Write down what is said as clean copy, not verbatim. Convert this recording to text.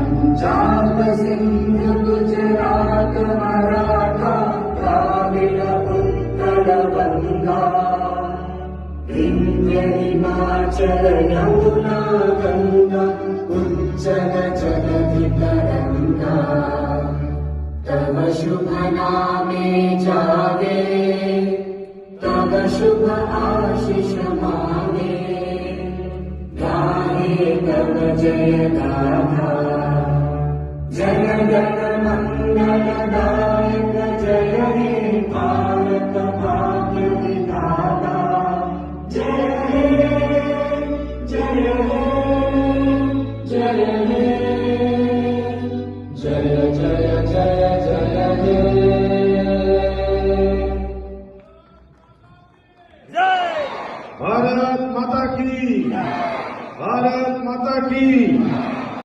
पंजाब सिंध गुजरात मराठा द्राविड उत्कल बंगा विंध्य हिमाचल यमुना गंगा उज्जल जलधि तरंगा तव शुभ नामे जागे तव शुभ आशीष मांगे गाहे तव जय गाथा जन गण मंगलदायक जय हे